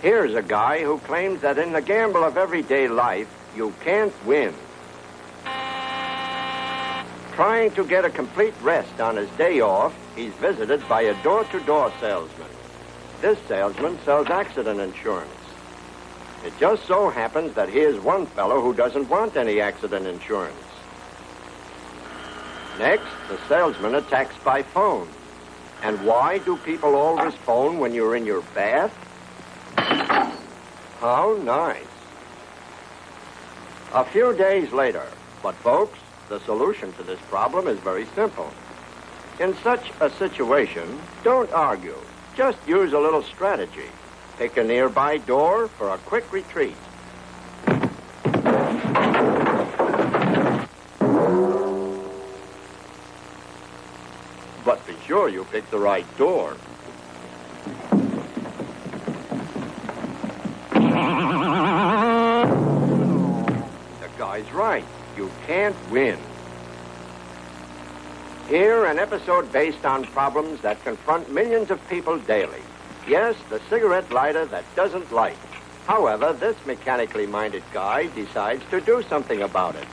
Here's a guy who claims that in the gamble of everyday life, you can't win. Trying to get a complete rest on his day off, he's visited by a door-to-door salesman. This salesman sells accident insurance. It just so happens that here's one fellow who doesn't want any accident insurance. Next, the salesman attacks by phone. And why do people always phone when you're in your bath? How nice. A few days later. But, folks, the solution to this problem is very simple. In such a situation, don't argue. Just use a little strategy. Pick a nearby door for a quick retreat. But be sure you pick the right door. The guy's right. You can't win. Here, an episode based on problems that confront millions of people daily. Yes, the cigarette lighter that doesn't light. However, this mechanically minded guy decides to do something about it.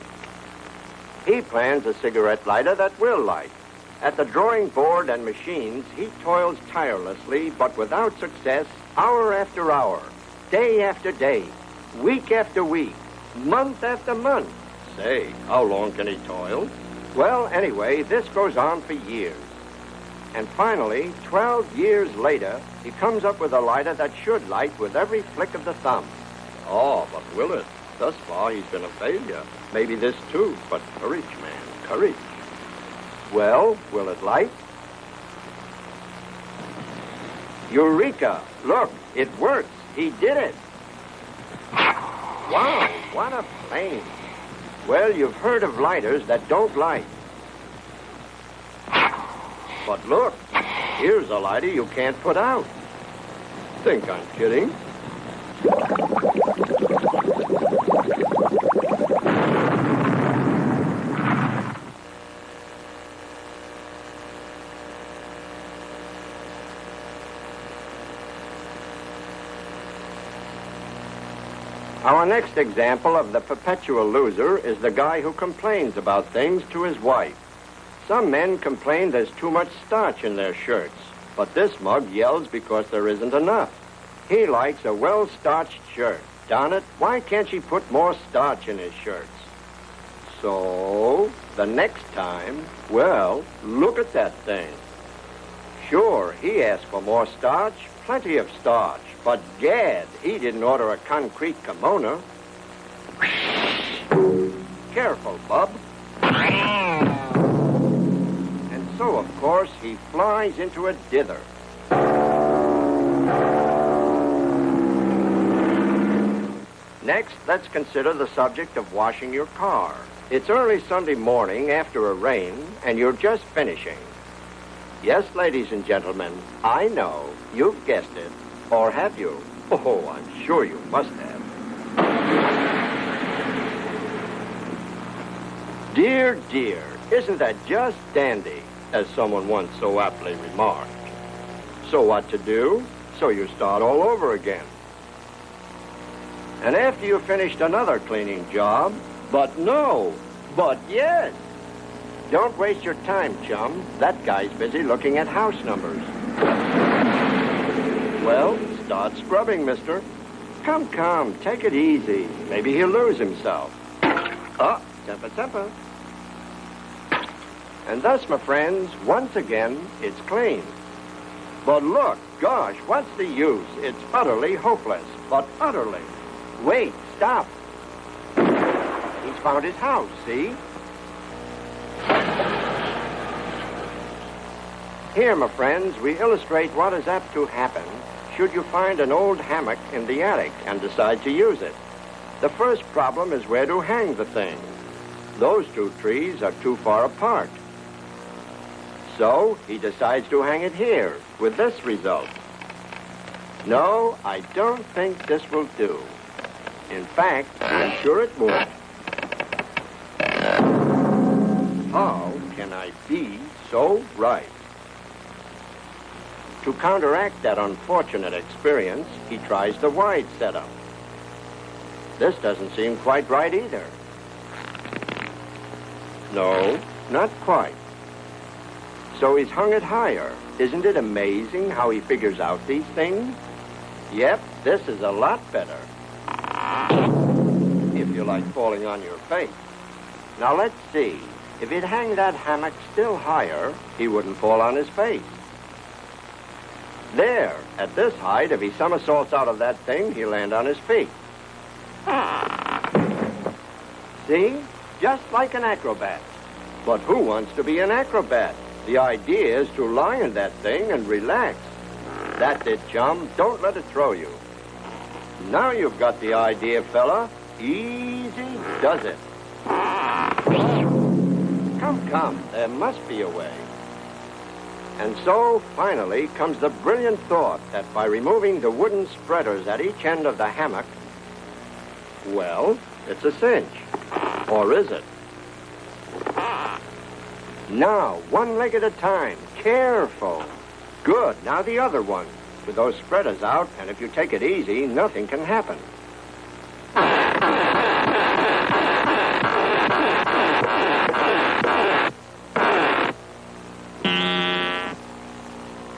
He plans a cigarette lighter that will light. At the drawing board and machines, he toils tirelessly, but without success, hour after hour, day after day, week after week, month after month. Say, how long can he toil? Well, anyway, this goes on for years. And finally, 12 years later, he comes up with a lighter that should light with every flick of the thumb. Oh, but will it? Thus far, he's been a failure. Maybe this too, but courage, man, courage. Well, will it light? Eureka! Look, it works. He did it. Wow, what a flame. Well, you've heard of lighters that don't light. But look, here's a lighter you can't put out. Think I'm kidding? Our next example of the perpetual loser is the guy who complains about things to his wife. Some men complain there's too much starch in their shirts, but this mug yells because there isn't enough. He likes a well-starched shirt. Darn it, why can't she put more starch in his shirts? So, the next time, well, look at that thing. Sure, he asked for more starch, plenty of starch, but gad, he didn't order a concrete kimono. Careful, bub. And so, of course, he flies into a dither. Next, let's consider the subject of washing your car. It's early Sunday morning after a rain, and you're just finishing. Yes, ladies and gentlemen, I know, you've guessed it. Or have you? Oh, I'm sure you must have. Dear, dear, isn't that just dandy, as someone once so aptly remarked. So what to do? So you start all over again. And after you've finished another cleaning job, but no, but yes. Don't waste your time, chum. That guy's busy looking at house numbers. Well, start scrubbing, mister. Come, take it easy. Maybe he'll lose himself. Oh, temper. And thus, my friends, once again, it's clean. But look, gosh, what's the use? It's utterly hopeless, but utterly. Wait, stop. He's found his house, see? Here, my friends, we illustrate what is apt to happen should you find an old hammock in the attic and decide to use it. The first problem is where to hang the thing. Those two trees are too far apart. So he decides to hang it here, with this result. No, I don't think this will do. In fact, I'm sure it would. How can I be so right? To counteract that unfortunate experience, he tries the wide setup. This doesn't seem quite right either. No, not quite. So he's hung it higher. Isn't it amazing how he figures out these things? Yep, this is a lot better. If you like falling on your face. Now let's see. If he'd hang that hammock still higher, he wouldn't fall on his face. There, at this height, if he somersaults out of that thing, he'll land on his feet. See? Just like an acrobat. But who wants to be an acrobat? The idea is to lie in that thing and relax. That's it, chum. Don't let it throw you. Now you've got the idea, fella. Easy does it. Come. There must be a way. And so, finally, comes the brilliant thought that by removing the wooden spreaders at each end of the hammock, well, it's a cinch. Or is it? Now, one leg at a time. Careful. Good. Now the other one. With those spreaders out, and if you take it easy, nothing can happen.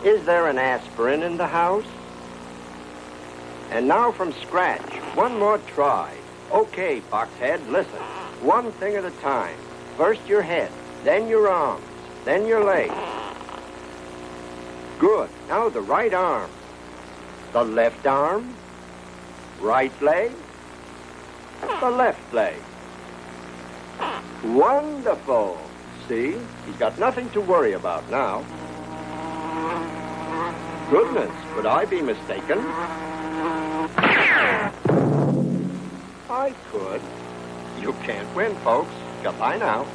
Is there an aspirin in the house? And now from scratch, one more try. Okay, Boxhead, listen. One thing at a time. First your head, then your arms, then your legs. Good. Now the right arm. The left arm. Right leg. The left leg. Wonderful. See? He's got nothing to worry about now. Goodness, could I be mistaken? I could. You can't win, folks. Goodbye now.